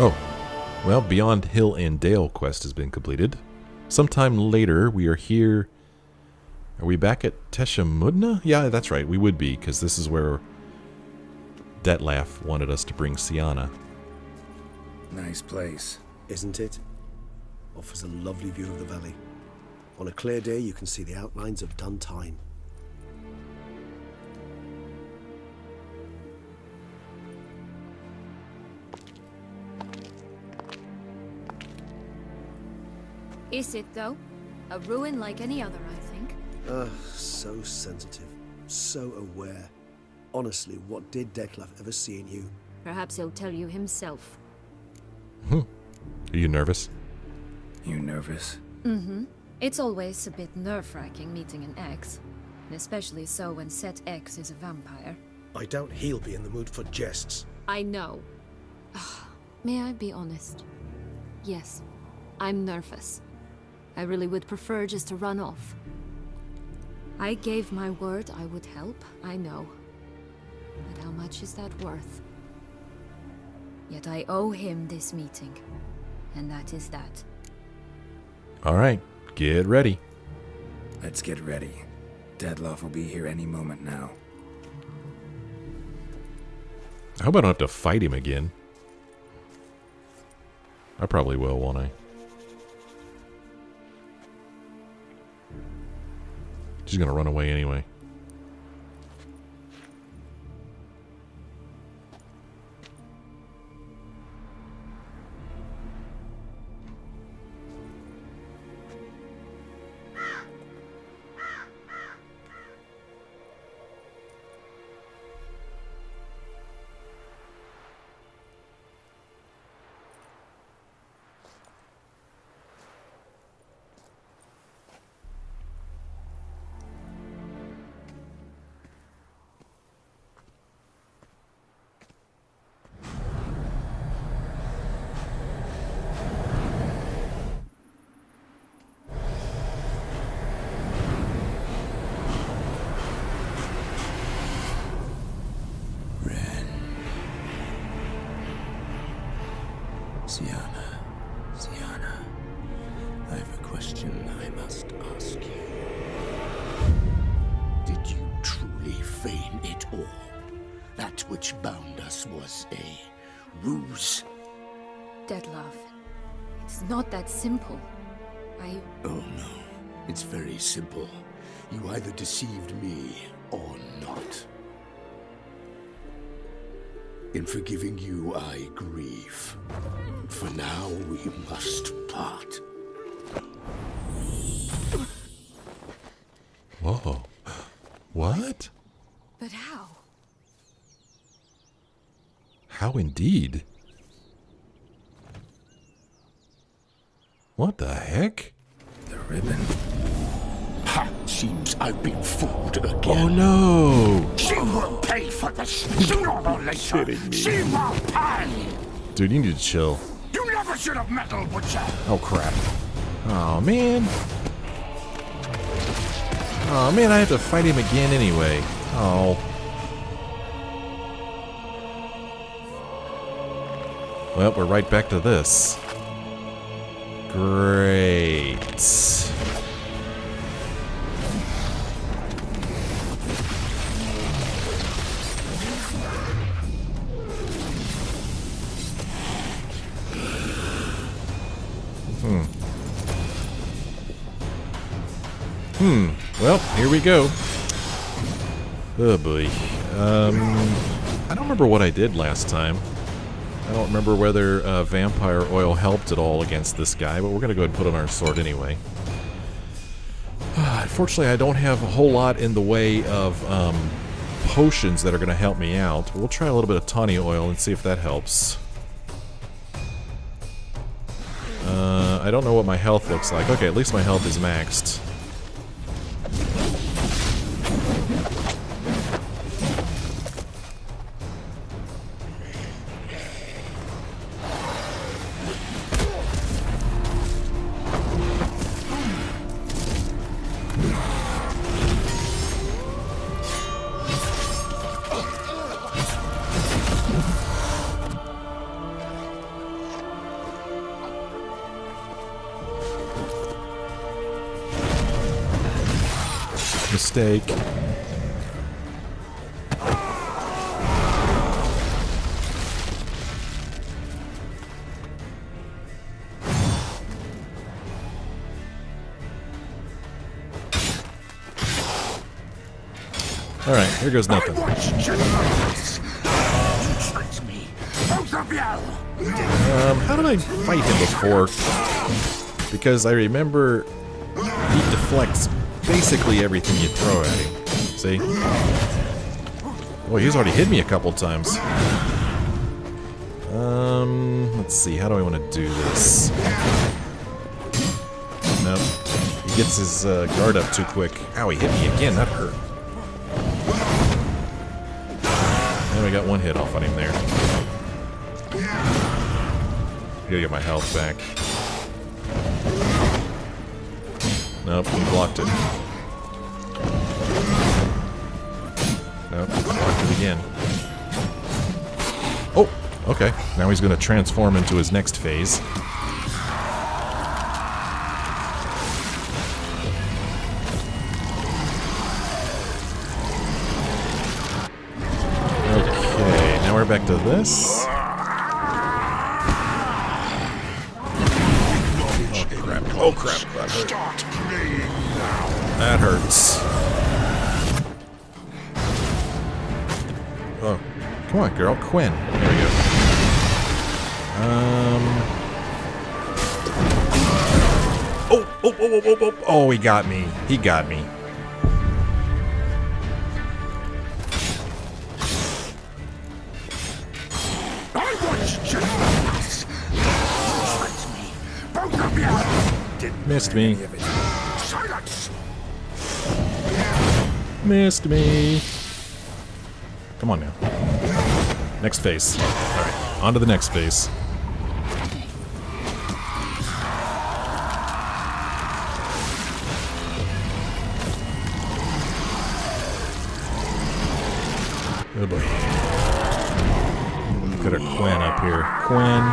Oh, well, Beyond Hill and Dale quest has been completed. Sometime later, we are here. Are we back at Teshamudna? Yeah, that's right. We would be, because this is where Detlef wanted us to bring Sienna. Nice place. Isn't it? Offers a lovely view of the valley. On a clear day, you can see the outlines of Duntine. Is it, though? A ruin like any other, I think. So sensitive. So aware. Honestly, what did Detlef ever see in you? Perhaps he'll tell you himself. Are you nervous? You nervous? Mm-hmm. It's always a bit nerve-wracking meeting an ex. And especially so when said ex is a vampire. I doubt he'll be in the mood for jests. I know. May I be honest? Yes, I'm nervous. I really would prefer just to run off. I gave my word I would help, I know. But how much is that worth? Yet I owe him this meeting. And that is that. Alright, get ready. Let's get ready. Detlef will be here any moment now. I hope I don't have to fight him again. I probably will, won't I? She's gonna run away anyway. Sienna, I have a question I must ask you. Did you truly feign it all? That which bound us was a ruse? Detlef, it's not that simple. Oh no, it's very simple. You either deceived me or not. In forgiving you, I grieve. For now, we must part. Whoa. What? But how? How indeed? What the heck? The ribbon. Ha! Seems I've been fooled again. Oh no! She will pay for this sooner or later. She will pay! Dude, you need to chill. You never should have meddled with her. Oh crap. Oh man. Oh man, I have to fight him again anyway. Oh. Well, we're right back to this. Great. Well, here we go. Oh boy. I don't remember what I did last time. I don't remember whether vampire oil helped at all against this guy, but we're going to go ahead and put on our sword anyway. Unfortunately, I don't have a whole lot in the way of potions that are going to help me out. We'll try a little bit of tawny oil and see if that helps. I don't know what my health looks like. Okay, at least my health is maxed. mistake. Alright, here goes nothing. How did I fight him before? Because I remember he deflects basically everything you throw at him. See? Well, he's already hit me a couple times. Let's see, how do I want to do this? Nope. He gets his guard up too quick. Ow, he hit me again, that hurt. And we got one hit off on him there. Gotta get my health back. Nope, he blocked it. Nope, blocked it again. Oh, okay. Now he's gonna transform into his next phase. Okay, now we're back to this. Oh crap, that hurt. That hurts. Oh, come on, girl, Quinn. There we go. Oh, he got me. He got me. Missed me. Missed me. Come on now. Next phase. Alright, on to the next phase. Oh boy. Look at our Quinn up here. Quinn.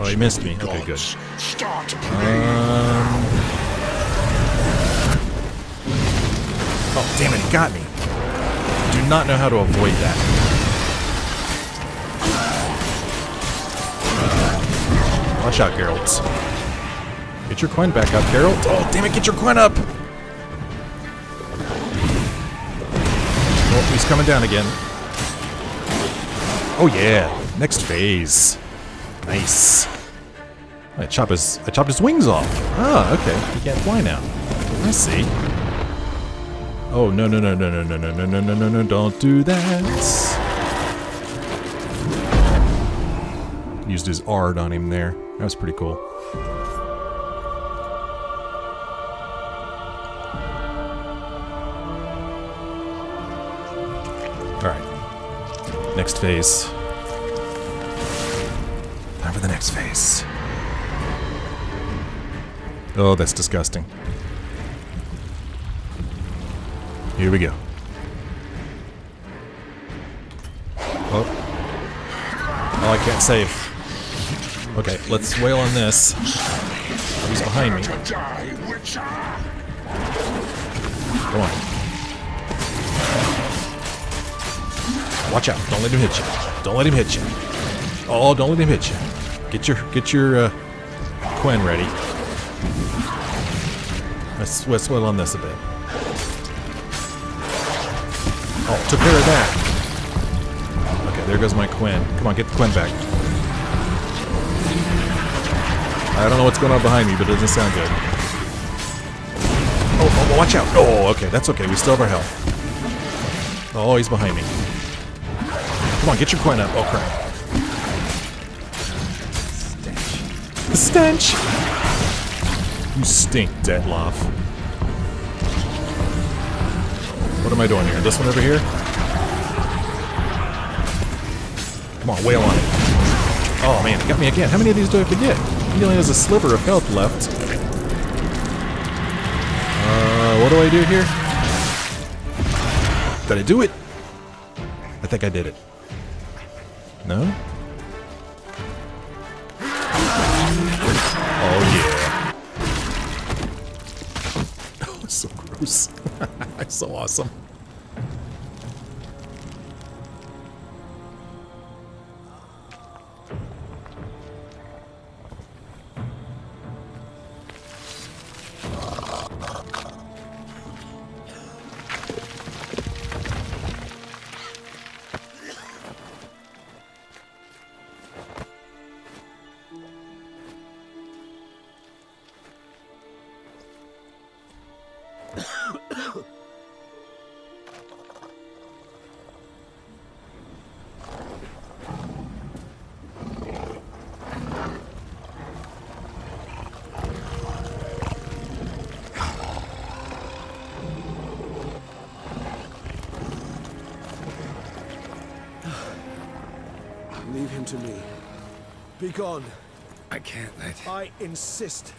Oh, he missed me. Okay, good. Oh, damn it, he got me. Do not know how to avoid that. Watch out, Geralt. Get your Quinn back up, Geralt. Oh, damn it, get your Quinn up! Oh, he's coming down again. Oh, yeah. Next phase. Nice. I chopped his wings off. Ah, okay. He can't fly now. I see. Oh, no, don't do that. Used his Ard on him there. That was pretty cool. Alright. Next phase. Time for the next phase. Oh, that's disgusting. Here we go. Oh. Oh, I can't save. Okay, let's wail on this. He's behind me. Go on. Watch out. Don't let him hit you. Don't let him hit you. Oh, don't let him hit you. Get your Quinn ready. Let's wail on this a bit. Oh, took care of that. Okay, there goes my Quinn. Come on, get the Quinn back. I don't know what's going on behind me, but it doesn't sound good. Oh, watch out. Oh, okay, that's okay. We still have our health. Oh, he's behind me. Come on, get your Quinn up. Oh, crap. The stench! You stink, Detloff. What am I doing here? This one over here? Come on, wail on it. Oh man, it got me again. How many of these do I have to get? He only has a sliver of health left. What do I do here? Did I do it? I think I did it. No? Oh yeah. gross. That's so awesome. Leave him to me. Be gone. I can't let... I insist.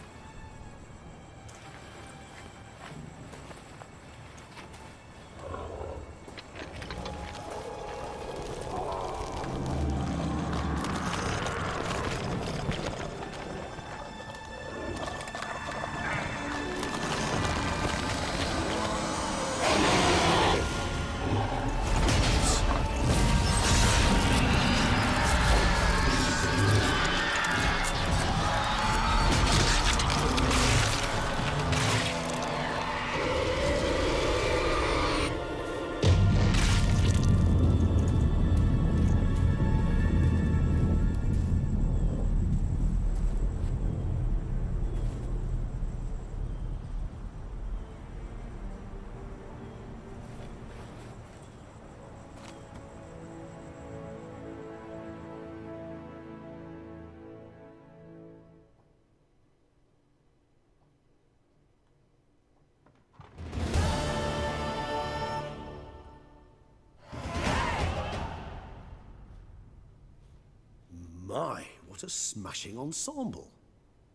My, what a smashing ensemble.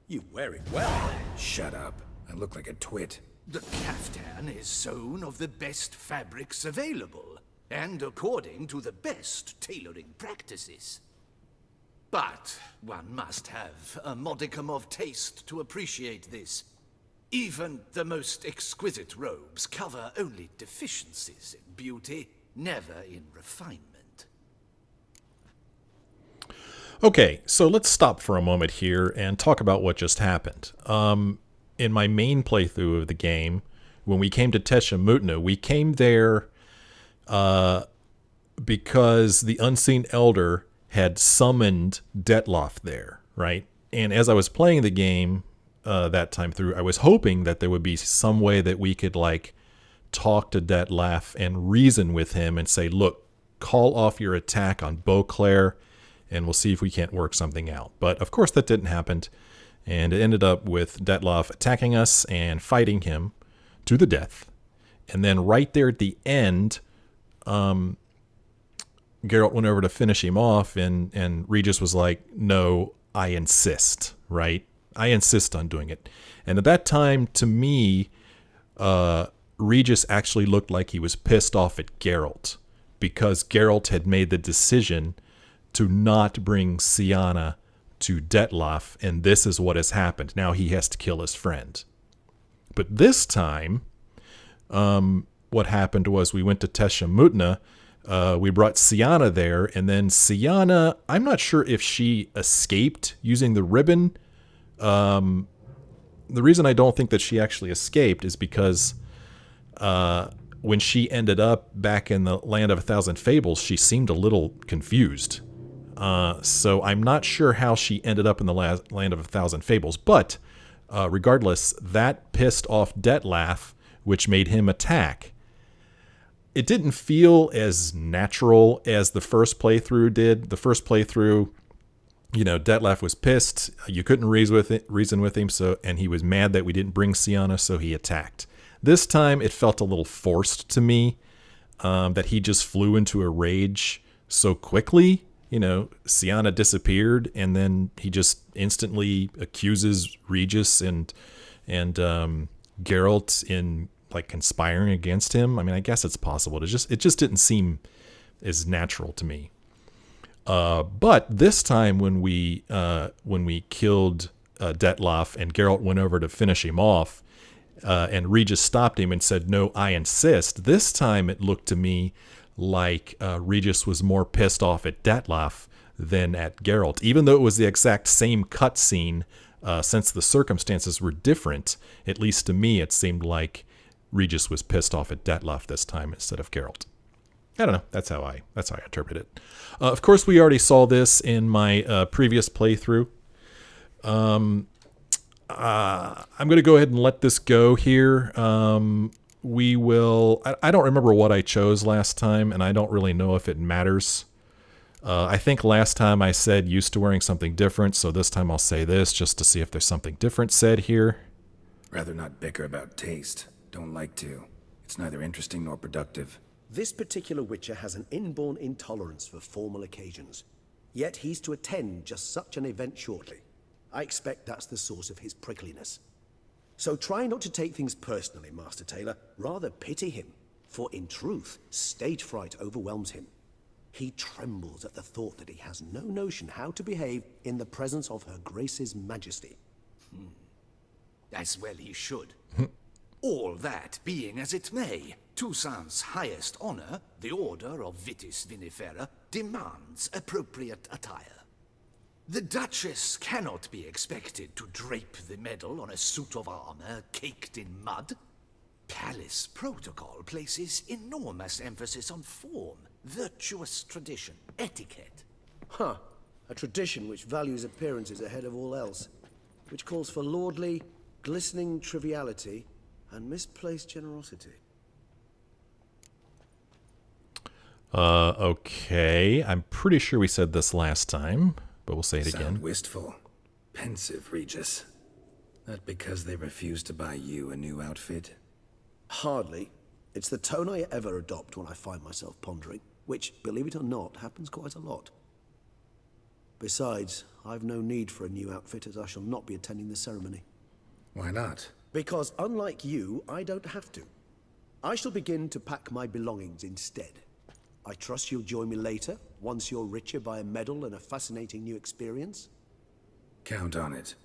You wear it well. Shut up. I look like a twit. The caftan is sewn of the best fabrics available, and according to the best tailoring practices. But one must have a modicum of taste to appreciate this. Even the most exquisite robes cover only deficiencies in beauty, never in refinement. Okay, so let's stop for a moment here and talk about what just happened. In my main playthrough of the game, when we came to Toussaint, we came there because the Unseen Elder had summoned Detloff there, right? And as I was playing the game that time through, I was hoping that there would be some way that we could, like, talk to Detloff and reason with him and say, look, call off your attack on Beauclair, and we'll see if we can't work something out. But, of course, that didn't happen, and it ended up with Detloff attacking us and fighting him to the death. And then right there at the end, Geralt went over to finish him off, and Regis was like, no, I insist, right? I insist on doing it. And at that time, to me, Regis actually looked like he was pissed off at Geralt, because Geralt had made the decision to not bring Sienna to Detloff, and this is what has happened. Now he has to kill his friend. But this time, what happened was we went to Toussaint, we brought Sienna there, and then Sienna, I'm not sure if she escaped using the ribbon. The reason I don't think that she actually escaped is because when she ended up back in the Land of a Thousand Fables, she seemed a little confused. So I'm not sure how she ended up in the Land of a Thousand Fables, but regardless, that pissed off Detloff, which made him attack. It didn't feel as natural as the first playthrough did. The first playthrough, Detloff was pissed. You couldn't reason with him, and he was mad that we didn't bring Sienna, so he attacked. This time, it felt a little forced to me, that he just flew into a rage so quickly. Sienna disappeared, and then he just instantly accuses Regis and Geralt in, like, conspiring against him. I mean, I guess it's possible. It just didn't seem as natural to me. But this time, when we killed Detloff and Geralt went over to finish him off, and Regis stopped him and said, "No, I insist." This time it looked to me like Regis was more pissed off at Dettlaff than at Geralt. Even though it was the exact same cutscene, since the circumstances were different, at least to me it seemed like Regis was pissed off at Dettlaff this time instead of Geralt. I don't know. That's how I interpret it. Of course, we already saw this in my previous playthrough. I'm going to go ahead and let this go here. We will... I don't remember what I chose last time, and I don't really know if it matters. I think last time I said used to wearing something different, so this time I'll say this just to see if there's something different said here. Rather not bicker about taste. Don't like to. It's neither interesting nor productive. This particular Witcher has an inborn intolerance for formal occasions. Yet he's to attend just such an event shortly. I expect that's the source of his prickliness. So try not to take things personally, Master Taylor. Rather pity him. For in truth, stage fright overwhelms him. He trembles at the thought that he has no notion how to behave in the presence of Her Grace's Majesty. As well he should. All that being as it may, Toussaint's highest honor, the Order of Vitis Vinifera, demands appropriate attire. The Duchess cannot be expected to drape the medal on a suit of armor caked in mud. Palace protocol places enormous emphasis on form, virtuous tradition, etiquette. Huh. A tradition which values appearances ahead of all else. Which calls for lordly, glistening triviality and misplaced generosity. Okay. I'm pretty sure we said this last time, but we'll say it Sound again. wistful. Pensive, Regis. That because they refused to buy you a new outfit? Hardly. It's the tone I ever adopt when I find myself pondering, which, believe it or not, happens quite a lot. Besides, I've no need for a new outfit as I shall not be attending the ceremony. Why not? Because unlike you, I don't have to. I shall begin to pack my belongings instead. I trust you'll join me later, once you're richer by a medal and a fascinating new experience? Count on it.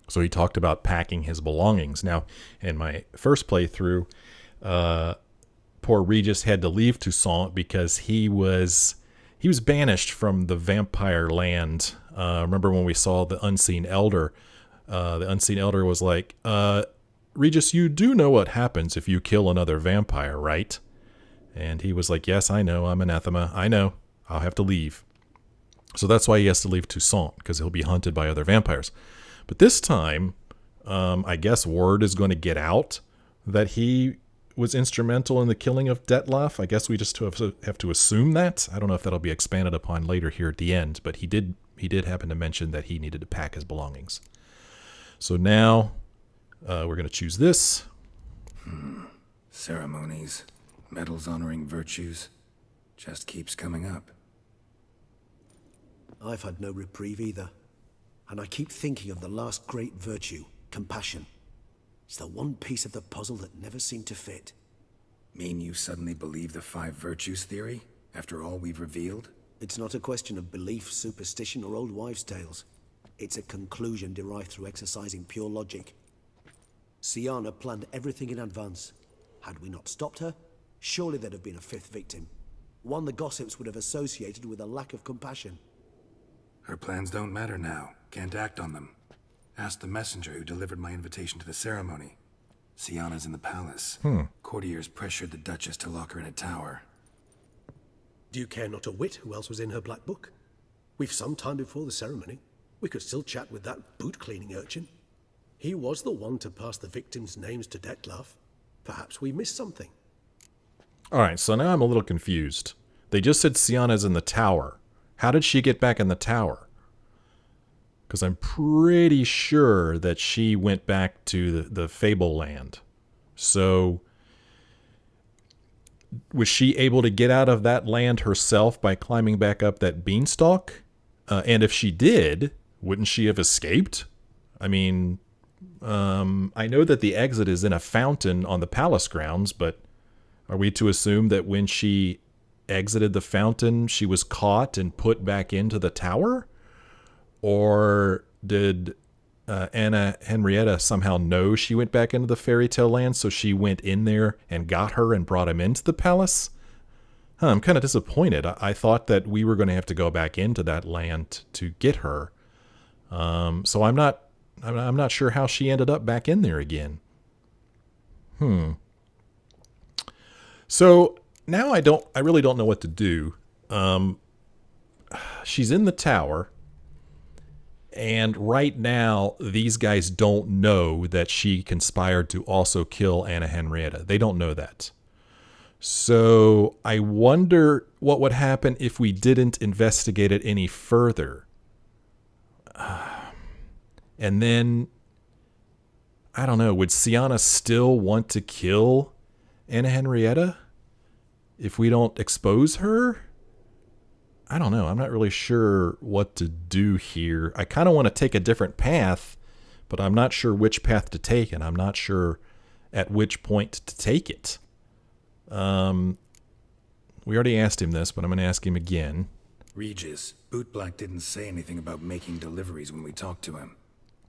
So he talked about packing his belongings. Now, in my first playthrough, poor Regis had to leave Toussaint because he was banished from the vampire land. Remember when we saw the Unseen Elder? The Unseen Elder was like, Regis, you do know what happens if you kill another vampire, right? And he was like, yes, I know. I'm anathema. I know. I'll have to leave. So that's why he has to leave Toussaint, because he'll be hunted by other vampires. But this time, I guess word is going to get out that he was instrumental in the killing of Dettlaff. I guess we just have to assume that. I don't know if that'll be expanded upon later here at the end, but he did happen to mention that he needed to pack his belongings. So now we're going to choose this. Ceremonies, medals honoring virtues, just keeps coming up. I've had no reprieve either. And I keep thinking of the last great virtue, compassion. It's the one piece of the puzzle that never seemed to fit. Mean you suddenly believe the 5 virtues theory, after all we've revealed? It's not a question of belief, superstition, or old wives' tales. It's a conclusion derived through exercising pure logic. Syanna planned everything in advance. Had we not stopped her, surely there'd have been a 5th victim. One the gossips would have associated with a lack of compassion. Her plans don't matter now. Can't act on them. Ask the messenger who delivered my invitation to the ceremony. Syanna's in the palace. Courtiers pressured the Duchess to lock her in a tower. Do you care not a whit who else was in her black book? We've some time before the ceremony. We could still chat with that boot-cleaning urchin. He was the one to pass the victims' names to Dettlaff. Perhaps we missed something. All right, so now I'm a little confused. They just said Syanna's in the tower. How did she get back in the tower? Because I'm pretty sure that she went back to the Fable Land. So was she able to get out of that land herself by climbing back up that beanstalk? And if she did, wouldn't she have escaped? I mean, I know that the exit is in a fountain on the palace grounds, but are we to assume that when she exited the fountain, she was caught and put back into the tower? Or did Anna Henrietta somehow knows she went back into the fairy tale land, so she went in there and got her and brought him into the palace. Huh, I'm kind of disappointed. I thought that we were going to have to go back into that land to get her. So I'm not sure how she ended up back in there again. So now I really don't know what to do. She's in the tower, and right now these guys don't know that she conspired to also kill Anna Henrietta. They don't know that. So I wonder what would happen if we didn't investigate it any further. And then, I don't know, would Sienna still want to kill Anna Henrietta if we don't expose her? I don't know. I'm not really sure what to do here. I kind of want to take a different path, but I'm not sure which path to take, and I'm not sure at which point to take it. We already asked him this, but I'm going to ask him again. Regis, Bootblack didn't say anything about making deliveries when we talked to him.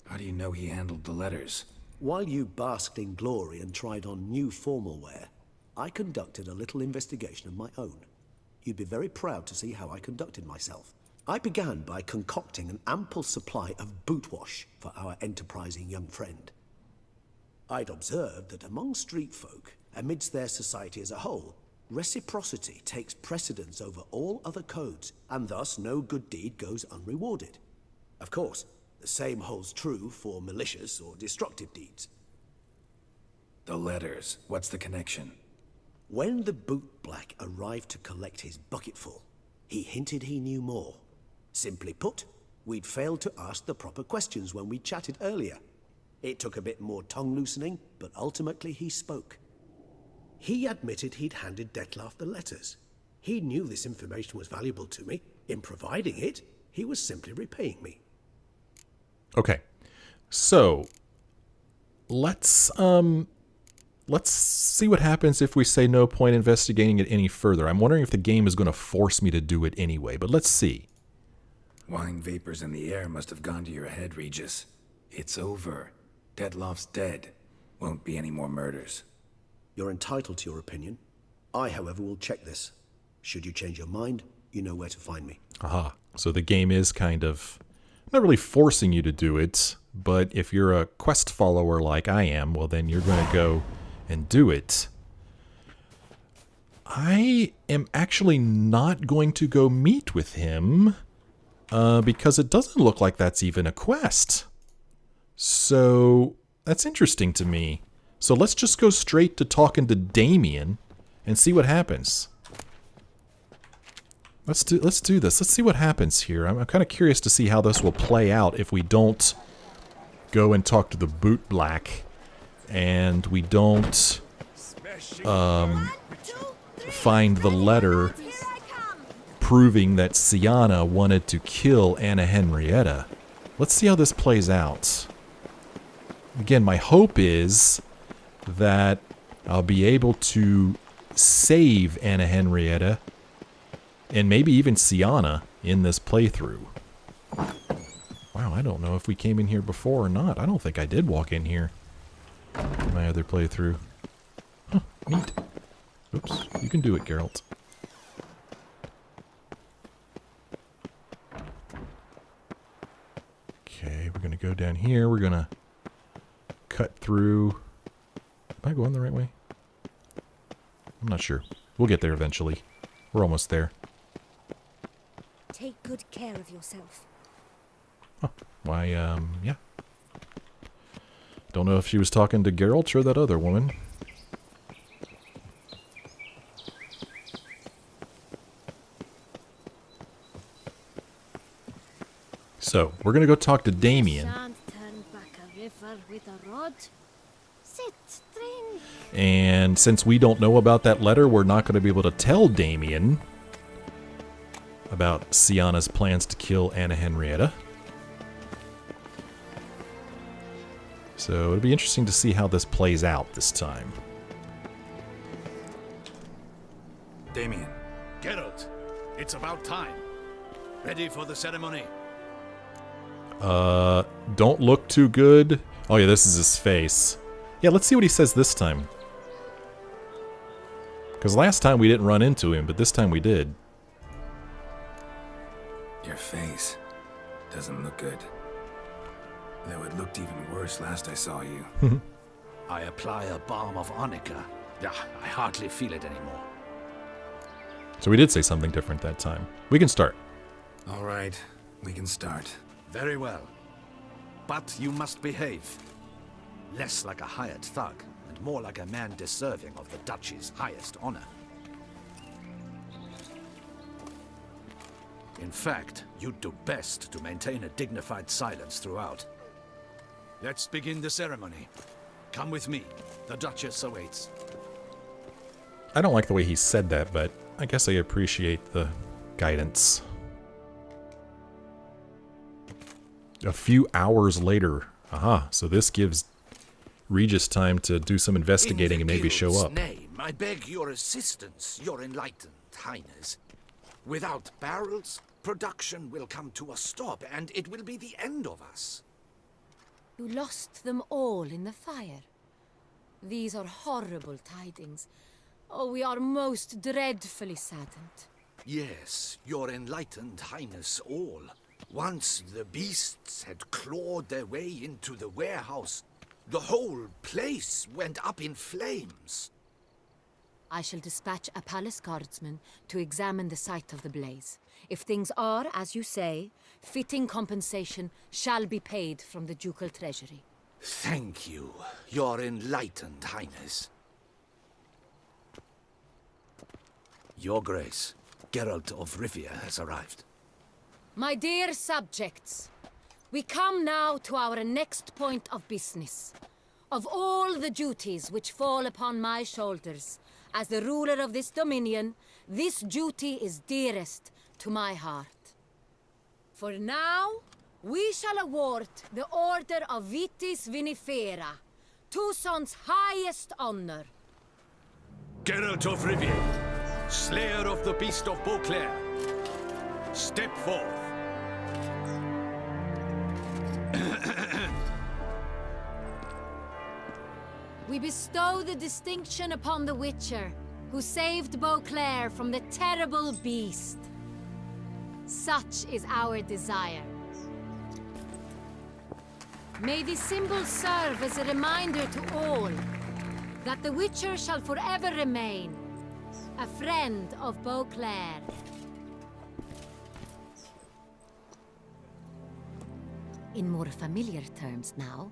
How do you know he handled the letters? While you basked in glory and tried on new formal wear, I conducted a little investigation of my own. You'd be very proud to see how I conducted myself. I began by concocting an ample supply of boot wash for our enterprising young friend. I'd observed that among street folk, amidst their society as a whole, reciprocity takes precedence over all other codes, and thus no good deed goes unrewarded. Of course, the same holds true for malicious or destructive deeds. The letters, what's the connection? When the bootblack arrived to collect his bucketful, he hinted he knew more. Simply put, we'd failed to ask the proper questions when we chatted earlier. It took a bit more tongue-loosening, but ultimately he spoke. He admitted he'd handed Dettlaff the letters. He knew this information was valuable to me. In providing it, he was simply repaying me. Okay, so let's see what happens if we say no point investigating it any further. I'm wondering if the game is going to force me to do it anyway, but let's see. Wine vapors in the air must have gone to your head, Regis. It's over. Dettlaff's dead. Won't be any more murders. You're entitled to your opinion. I, however, will check this. Should you change your mind, you know where to find me. Aha, so the game is kind of not really forcing you to do it, but if you're a quest follower like I am, well then you're going to go and do it. I am actually not going to go meet with him because it doesn't look like that's even a quest. So that's interesting to me. So let's just go straight to talking to Damien and see what happens. Let's do this. Let's see what happens here. I'm kind of curious to see how this will play out if we don't go and talk to the bootblack and we don't find the letter proving that Sienna wanted to kill Anna Henrietta. Let's see how this plays out. Again, my hope is that I'll be able to save Anna Henrietta and maybe even Sienna in this playthrough. Wow, I don't know if we came in here before or not. I don't think I did walk in here in my other playthrough. Huh, neat. Oops, you can do it, Geralt. Okay, we're gonna go down here. We're gonna cut through. Am I going the right way? I'm not sure. We'll get there eventually. We're almost there. Take good care of yourself. Huh. Why, yeah. Don't know if she was talking to Geralt or that other woman. So, we're gonna go talk to Damien. Shan't turn back a river with a rod. Sit, drink. And since we don't know about that letter, we're not going to be able to tell Damien about Sienna's plans to kill Anna Henrietta. So it'll be interesting to see how this plays out this time. Damien. Geralt, it's about time. Ready for the ceremony? Don't look too good. Oh yeah, this is his face. Yeah, let's see what he says this time. Because last time we didn't run into him, but this time we did. Your face doesn't look good. Though it looked even worse last I saw you. I apply a balm of arnica. I hardly feel it anymore. So we did say something different that time. We can start. All right, we can start. Very well. But you must behave. Less like a hired thug, and more like a man deserving of the Duchy's highest honor. In fact, you'd do best to maintain a dignified silence throughout. Let's begin the ceremony. Come with me. The Duchess awaits. I don't like the way he said that, but I guess I appreciate the guidance. A few hours later. Aha, so this gives Regis time to do some investigating and maybe show up. In the Guild's name, I beg your assistance, your enlightened highness. Without barrels, production will come to a stop, and it will be the end of us. You lost them all in the fire. These are horrible tidings. Oh, we are most dreadfully saddened. Yes, your enlightened highness all. Once the beasts had clawed their way into the warehouse, the whole place went up in flames. I shall dispatch a palace guardsman to examine the site of the blaze. If things are, as you say, fitting compensation shall be paid from the ducal treasury. Thank you, your enlightened highness. Your Grace, Geralt of Rivia has arrived. My dear subjects, we come now to our next point of business. Of all the duties which fall upon my shoulders, as the ruler of this dominion, this duty is dearest to my heart. For now, we shall award the Order of Vitis Vinifera, Toussaint's highest honor. Geralt of Rivia, slayer of the beast of Beauclair, step forth. We bestow the distinction upon the Witcher, who saved Beauclair from the terrible beast. Such is our desire. May this symbol serve as a reminder to all that the Witcher shall forever remain a friend of Beauclair. In more familiar terms now,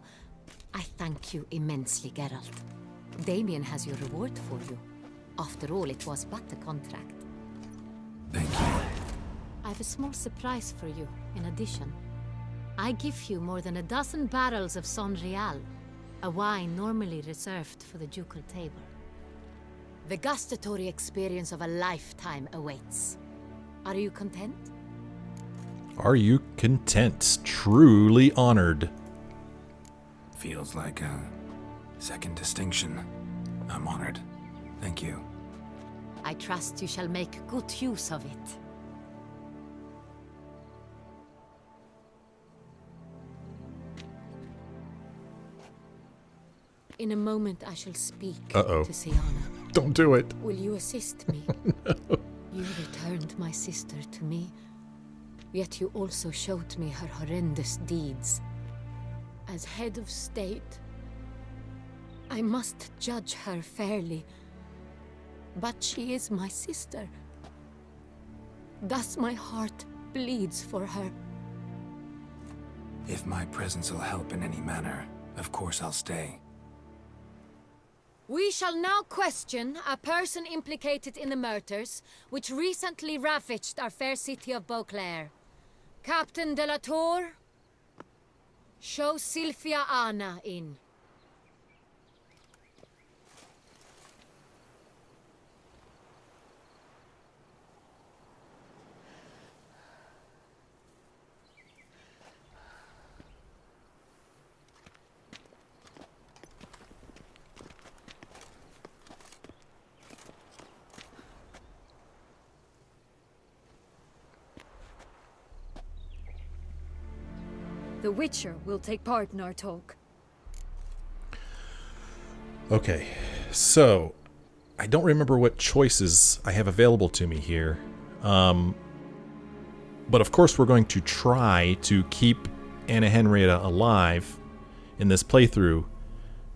I thank you immensely, Geralt. Damien has your reward for you. After all, it was but a contract. Thank you. I have a small surprise for you, in addition. I give you more than a dozen barrels of Son Real, a wine normally reserved for the ducal table. The gustatory experience of a lifetime awaits. Are you content? Are you content? Truly honored. Feels like a second distinction. I'm honored. Thank you. I trust you shall make good use of it. In a moment I shall speak to Siana. Don't do it. Will you assist me? No. You returned my sister to me, yet you also showed me her horrendous deeds. As head of state, I must judge her fairly, but she is my sister. Thus my heart bleeds for her. If my presence will help in any manner, of course I'll stay. We shall now question a person implicated in the murders which recently ravaged our fair city of Beauclair. Captain de la Tour, show Sylvia Anna in. The Witcher will take part in our talk. Okay, so I don't remember what choices I have available to me here. But of course we're going to try to keep Anna Henrietta alive in this playthrough.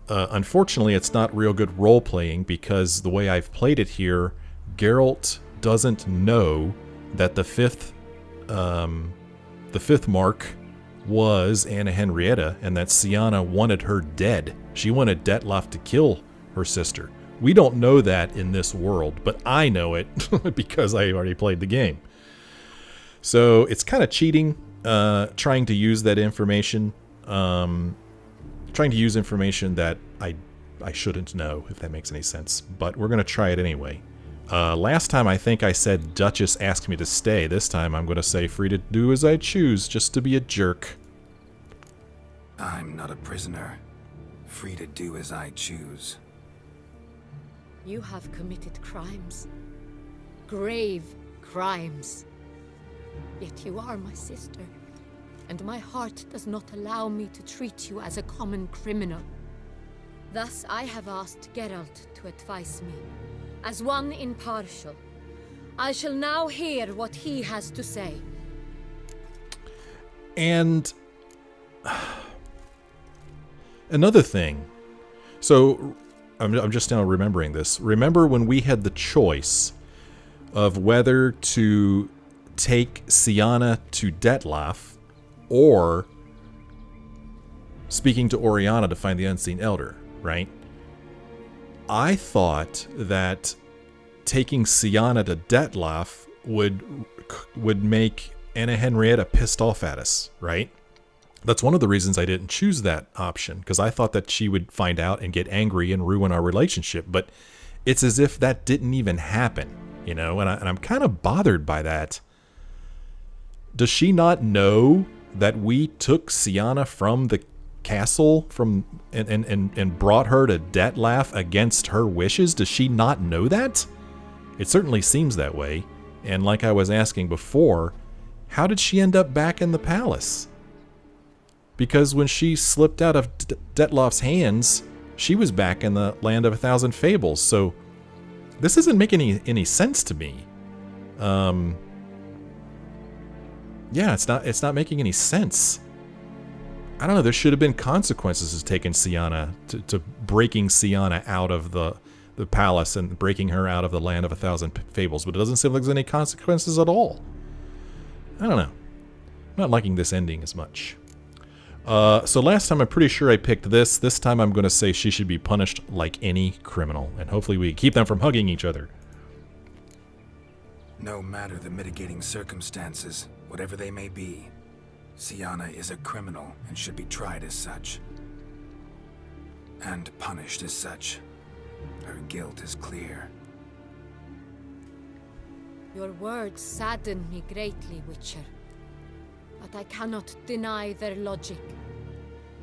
Unfortunately, it's not real good role-playing because the way I've played it here, Geralt doesn't know that the fifth mark was Anna Henrietta and that Syanna wanted her dead. She wanted Detloff to kill her sister. We don't know that in this world, but I know it because I already played the game. So it's kind of cheating, trying to use that information, trying to use information that I shouldn't know, if that makes any sense. But we're going to try it anyway. Last time I think I said Duchess asked me to stay. This time I'm going to say free to do as I choose, just to be a jerk. I'm not a prisoner. Free to do as I choose. You have committed crimes. Grave crimes. Yet you are my sister, and my heart does not allow me to treat you as a common criminal. Thus I have asked Geralt to advise me. As one impartial, I shall now hear what he has to say. And another thing. So I'm just now remembering this. Remember when we had the choice of whether to take Syanna to Detloff or speaking to Oriana to find the Unseen Elder, right? I thought that taking Syanna to Detloff would make Anna Henrietta pissed off at us, right? That's one of the reasons I didn't choose that option, because I thought that she would find out and get angry and ruin our relationship. But it's as if that didn't even happen, you know, and I'm kind of bothered by that. Does she not know that we took Syanna from the castle and brought her to Detloff against her wishes? Does she not know that? It certainly seems that way. And like I was asking before, how did she end up back in the palace? Because when she slipped out of Detloff's hands, she was back in the land of 1,000 fables. So this isn't making any sense to me. Yeah, it's not making any sense. I don't know, there should have been consequences to taking Syanna, to breaking Syanna out of the palace and breaking her out of the land of 1,000 fables, but it doesn't seem like there's any consequences at all. I don't know. I'm not liking this ending as much. So last time I'm pretty sure I picked this. This time I'm going to say she should be punished like any criminal, and hopefully we keep them from hugging each other. No matter the mitigating circumstances, whatever they may be, Syanna is a criminal and should be tried as such. And punished as such. Her guilt is clear. Your words sadden me greatly, Witcher. But I cannot deny their logic.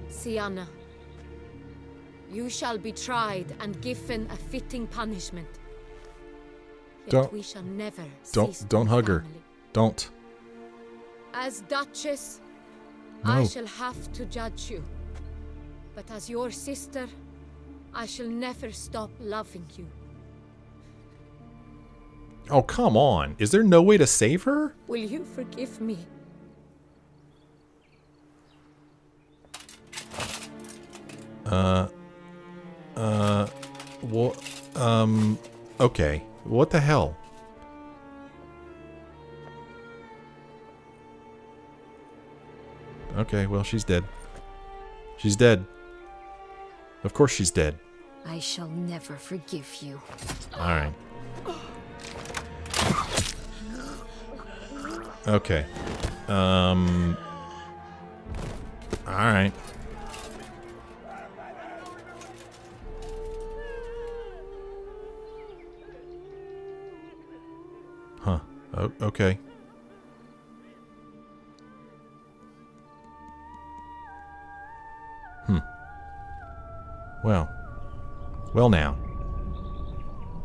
Syanna, you shall be tried and given a fitting punishment. Yet we shall never cease to don't be hug her. family. Don't. As Duchess, No. I shall have to judge you. But as your sister, I shall never stop loving you. Oh, come on. Is there no way to save her? Will you forgive me? Okay. What the hell? Okay, well, she's dead. She's dead. Of course she's dead. I shall never forgive you. Alright. Okay. Alright. Huh. Okay. Well now.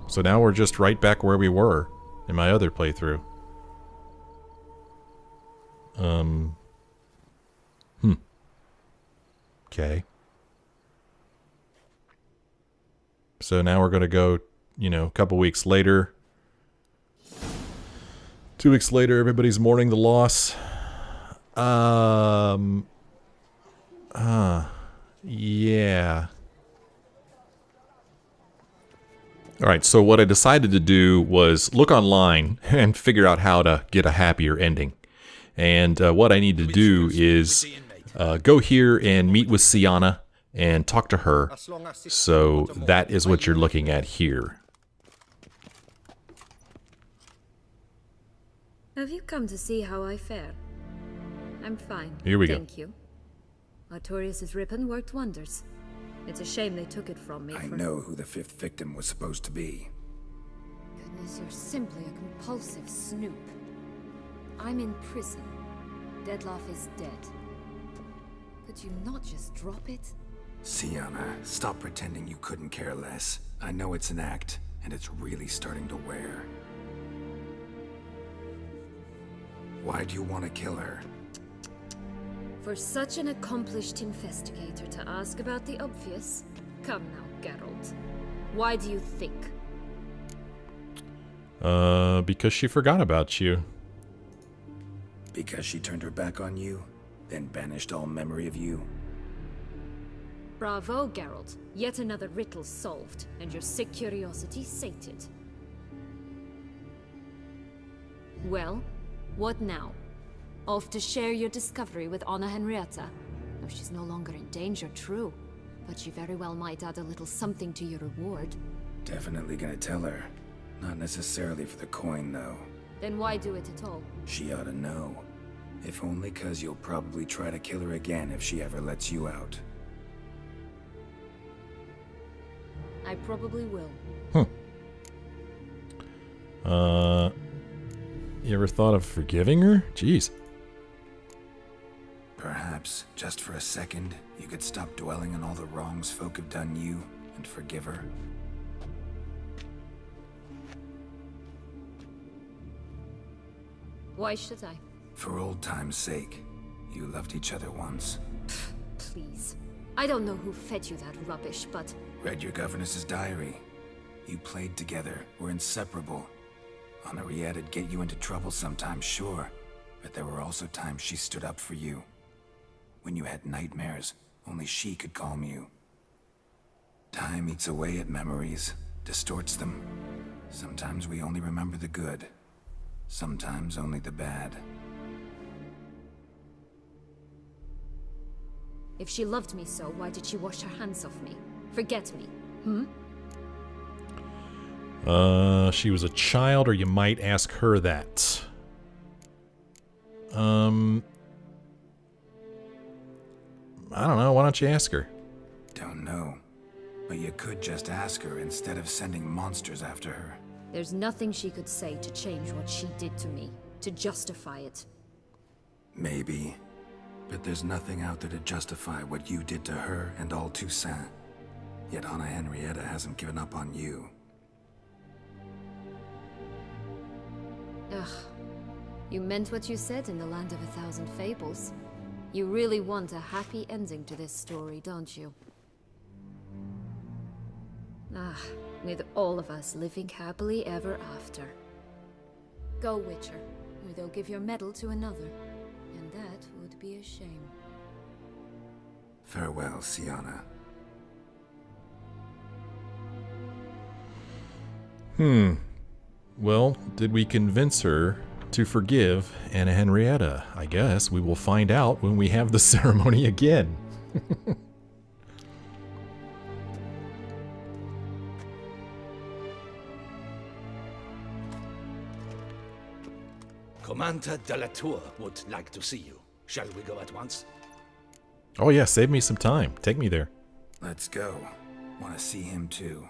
So now we're just right back where we were in my other playthrough. Okay. So now we're going to go, you know, a couple weeks later. 2 weeks later, everybody's mourning the loss. Yeah. Alright, so what I decided to do was look online and figure out how to get a happier ending. And what I need to do is go here and meet with Sienna and talk to her. So that is what you're looking at here. Have you come to see how I fare? I'm fine. Here we go. Thank you. Artorius' ribbon worked wonders. It's a shame they took it from me. I know who the 5th victim was supposed to be. Goodness, you're simply a compulsive snoop. I'm in prison. Deadloff is dead. Could you not just drop it? Sienna, stop pretending you couldn't care less. I know it's an act, and it's really starting to wear. Why do you want to kill her? For such an accomplished investigator to ask about the obvious? Come now, Geralt. Why do you think? Because she forgot about you. Because she turned her back on you, then banished all memory of you? Bravo, Geralt. Yet another riddle solved, and your sick curiosity sated. Well, what now? Off to share your discovery with Anna Henrietta? No, she's no longer in danger, true. But she very well might add a little something to your reward. Definitely gonna tell her. Not necessarily for the coin, though. Then why do it at all? She ought to know. If only 'cause you'll probably try to kill her again if she ever lets you out. I probably will. You ever thought of forgiving her? Jeez. Perhaps, just for a second, you could stop dwelling on all the wrongs folk have done you and forgive her. Why should I? For old time's sake. You loved each other once. Please. I don't know who fed you that rubbish, but... Read your governess's diary. You played together, were inseparable. Henriette'd get you into trouble sometimes, sure. But there were also times she stood up for you. When you had nightmares, only she could calm you. Time eats away at memories, distorts them. Sometimes we only remember the good. Sometimes only the bad. If she loved me so, why did she wash her hands off me? Forget me, She was a child, or you might ask her that. I don't know, why don't you ask her? Don't know. But you could just ask her instead of sending monsters after her. There's nothing she could say to change what she did to me, to justify it. Maybe. But there's nothing out there to justify what you did to her and all Toussaint. Yet Anna Henrietta hasn't given up on you. Ugh. You meant what you said in the Land of a Thousand Fables. You really want a happy ending to this story, don't you? With all of us living happily ever after. Go, Witcher, or they'll give your medal to another. And that would be a shame. Farewell, Sienna. Well, did we convince her to forgive Anna Henrietta? I guess we will find out when we have the ceremony again. Commander de la Tour would like to see you. Shall we go at once? Oh yeah, save me some time. Take me there. Let's go. Want to see him too.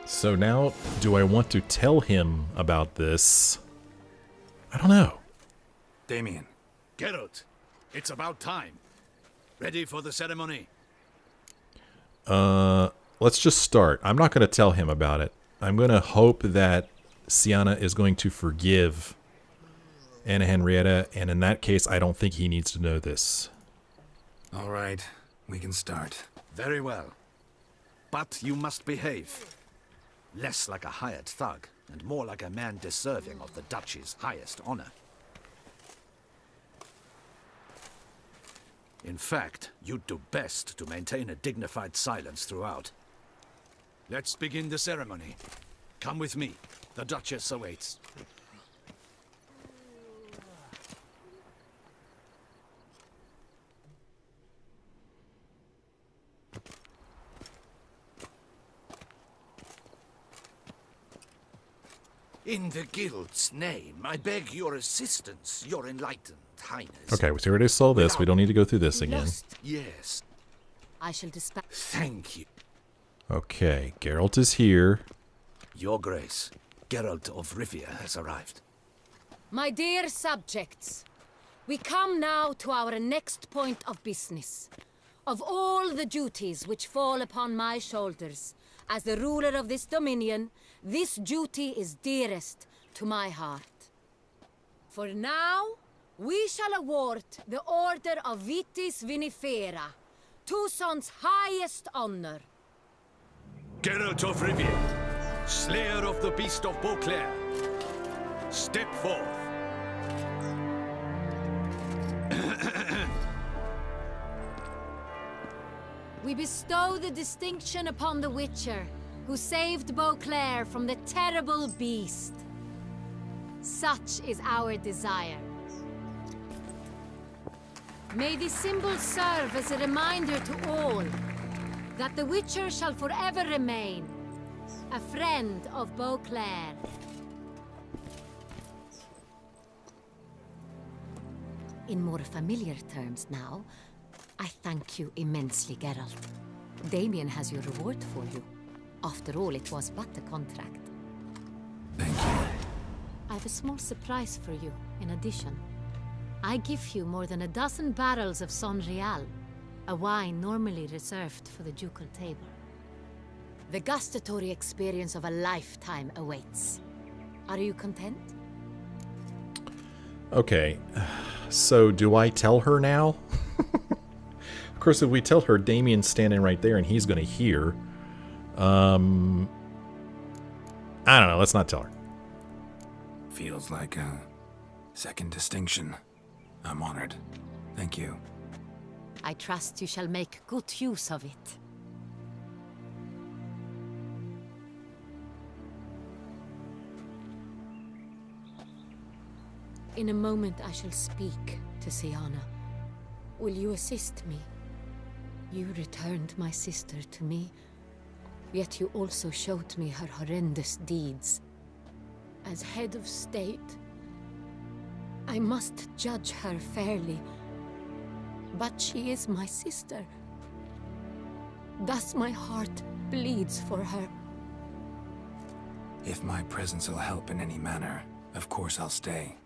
So now, do I want to tell him about this? I don't know. Damien. Geralt, it's about time. Ready for the ceremony? Let's just start. I'm not going to tell him about it. I'm going to hope that Sienna is going to forgive Anna Henrietta, and in that case, I don't think he needs to know this. All right, we can start. Very well. But you must behave. Less like a hired thug, and more like a man deserving of the Duchy's highest honor. In fact, you'd do best to maintain a dignified silence throughout. Let's begin the ceremony. Come with me. The Duchess awaits. In the Guild's name, I beg your assistance, your enlightened highness. Okay, we already saw this. We don't need to go through this again. Lost. Yes, I shall dispatch. thank you. Okay, Geralt is here. Your Grace, Geralt of Rivia has arrived. My dear subjects, we come now to our next point of business. Of all the duties which fall upon my shoulders, as the ruler of this dominion, this duty is dearest to my heart. For now, we shall award the Order of Vitis Vinifera, Toussaint's highest honor. Geralt of Rivia, slayer of the beast of Beauclair, step forth. We bestow the distinction upon the Witcher, who saved Beauclair from the terrible beast. Such is our desire. May this symbol serve as a reminder to all that the Witcher shall forever remain a friend of Beauclair. In more familiar terms now, I thank you immensely, Geralt. Damien has your reward for you. After all, it was but a contract. Thank you. I have a small surprise for you, in addition. I give you more than a dozen barrels of Son Real, a wine normally reserved for the ducal table. The gustatory experience of a lifetime awaits. Are you content? Okay, so do I tell her now? Of course, if we tell her, Damien's standing right there and he's going to hear. I don't know, let's not tell her. Feels like a second distinction. I'm honored. Thank you. I trust you shall make good use of it. In a moment I shall speak to Siana. Will you assist me? You returned my sister to me, yet you also showed me her horrendous deeds. As head of state, I must judge her fairly. But she is my sister. Thus my heart bleeds for her. If my presence will help in any manner, of course I'll stay.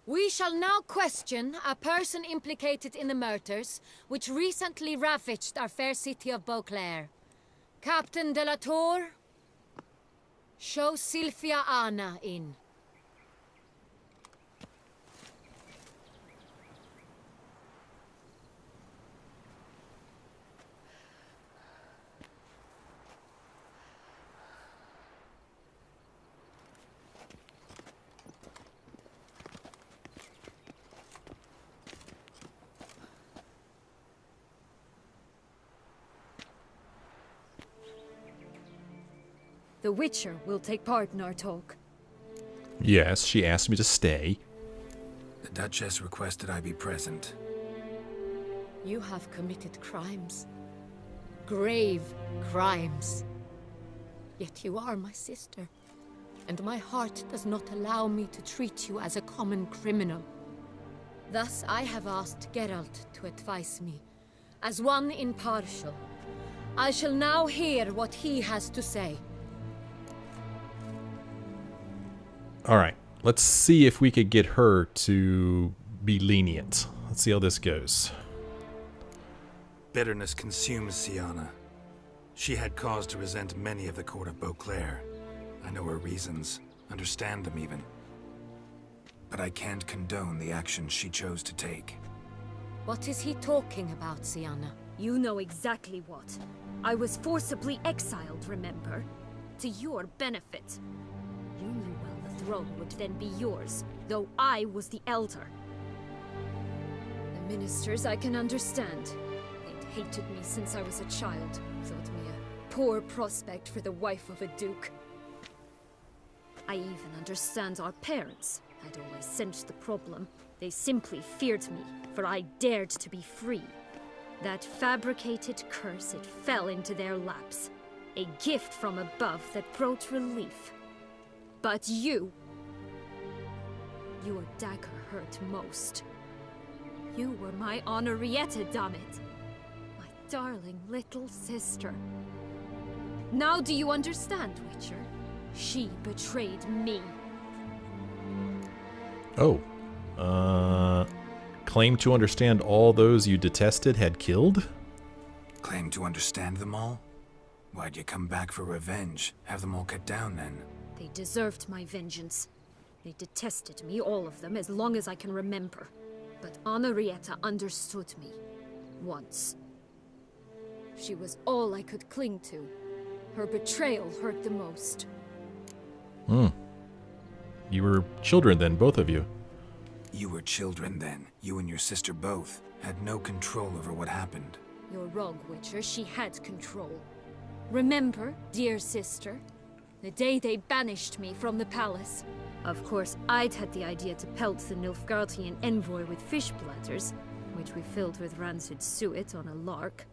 We shall now question a person implicated in the murders which recently ravaged our fair city of Beauclair. Captain de la Tour, show Sylvia Anna in. The Witcher will take part in our talk. Yes, she asked me to stay. The Duchess requested I be present. You have committed crimes. Grave crimes. Yet you are my sister, and my heart does not allow me to treat you as a common criminal. Thus I have asked Geralt to advise me, as one impartial. I shall now hear what he has to say. Alright, let's see if we could get her to be lenient. Let's see how this goes. Bitterness consumes Siana. She had cause to resent many of the court of Beauclair. I know her reasons, understand them even. but I can't condone the actions she chose to take. What is he talking about, Sienna? You know exactly what. I was forcibly exiled, remember? To your benefit. You knew well the throne would then be yours, though I was the elder. The ministers I can understand. They'd hated me since I was a child, thought me a poor prospect for the wife of a duke. I even understand our parents. I'd always sensed the problem. They simply feared me, for I dared to be free. That fabricated curse, it fell into their laps. A gift from above that brought relief. But you... Your dagger hurt most. You were my Henrietta, damn it. My darling little sister. Now do you understand, Witcher? She betrayed me. Oh. Claim to understand all those you detested had killed? Claim to understand them all? Why'd you come back for revenge? Have them all cut down then? They deserved my vengeance. They detested me, all of them, as long as I can remember. But Henrietta understood me. Once. She was all I could cling to. Her betrayal hurt the most. You were children then, both of you. You were children then. You and your sister both had no control over what happened. You're wrong, Witcher. She had control. Remember, dear sister, the day they banished me from the palace. Of course, I'd had the idea to pelt the Nilfgaardian envoy with fish platters, which we filled with rancid suet on a lark.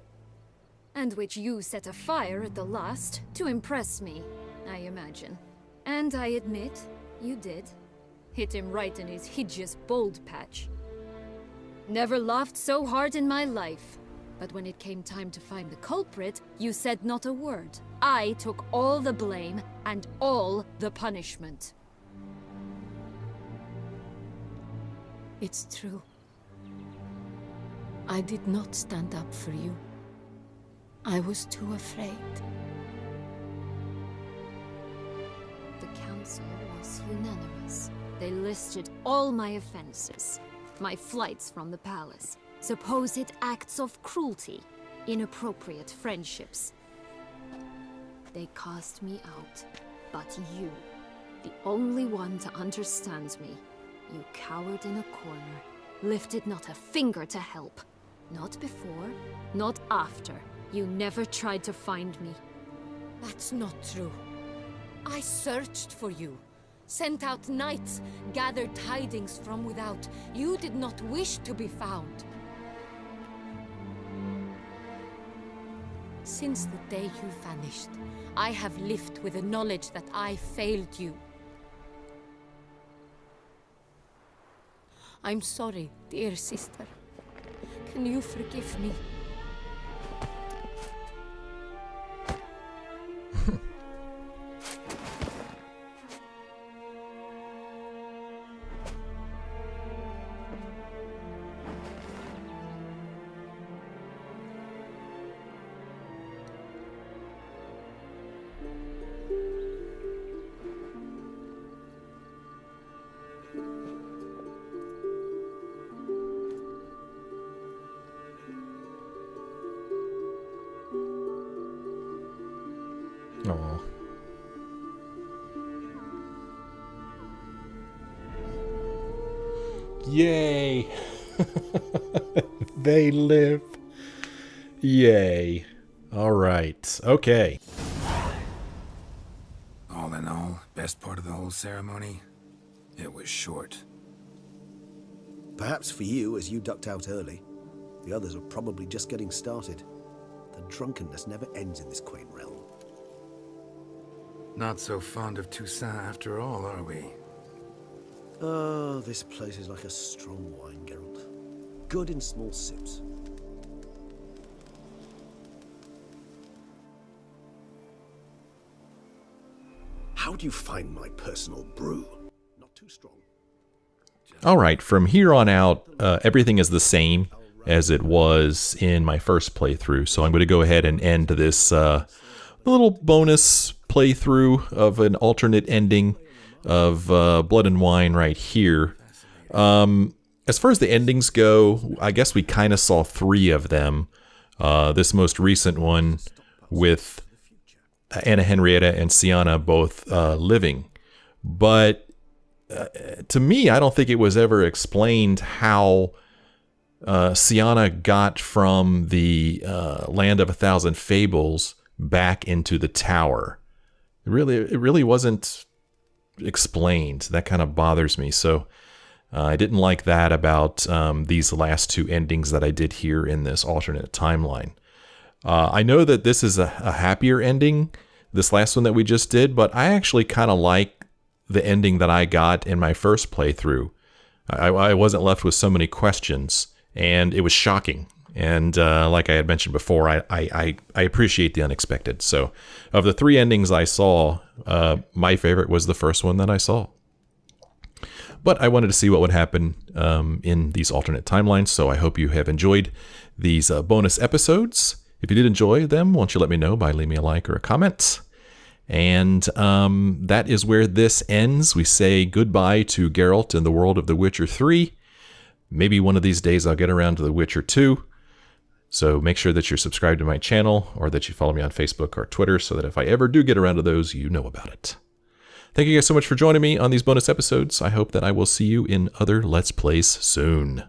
And which you set afire at the last, to impress me, I imagine. And I admit, you did. Hit him right in his hideous bald patch. Never laughed so hard in my life. But when it came time to find the culprit, you said not a word. I took all the blame and all the punishment. It's true. I did not stand up for you. I was too afraid. The council was unanimous. They listed all my offenses. My flights from the palace. Supposed acts of cruelty. Inappropriate friendships. They cast me out. But you, the only one to understand me, you cowered in a corner, lifted not a finger to help. Not before, not after. You never tried to find me. That's not true. I searched for you. Sent out knights, gathered tidings from without. You did not wish to be found. Since the day you vanished, I have lived with the knowledge that I failed you. I'm sorry, dear sister. Can you forgive me? Aw. Yay! They live. Yay. All right. Okay. All in all, best part of the whole ceremony? It was short. Perhaps for you, as you ducked out early. The others are probably just getting started. The drunkenness never ends in this quaint realm. Not so fond of Toussaint after all, are we? Oh, this place is like a strong wine, Geralt. Good in small sips. How do you find my personal brew? Not too strong. All right. From here on out, everything is the same as it was in my first playthrough. So I'm going to go ahead and end this little bonus playthrough of an alternate ending of Blood and Wine right here. As far as the endings go, I guess we kind of saw 3 of them. This most recent one with Anna Henrietta and Sienna both living. But to me, I don't think it was ever explained how Sienna got from the Land of 1,000 Fables back into the tower. It really wasn't explained. That kind of bothers me. So I didn't like that about these last 2 endings that I did here in this alternate timeline. I know that this is a happier ending, this last one that we just did, but I actually kind of like the ending that I got in my first playthrough. I wasn't left with so many questions, and it was shocking. And like I had mentioned before, I appreciate the unexpected. So of the 3 endings I saw, my favorite was the first one that I saw. But I wanted to see what would happen in these alternate timelines, so I hope you have enjoyed these bonus episodes. If you did enjoy them, why don't you let me know by leaving me a like or a comment. And that is where this ends. We say goodbye to Geralt in the world of The Witcher 3. Maybe one of these days I'll get around to The Witcher 2. So make sure that you're subscribed to my channel or that you follow me on Facebook or Twitter so that if I ever do get around to those, you know about it. Thank you guys so much for joining me on these bonus episodes. I hope that I will see you in other Let's Plays soon.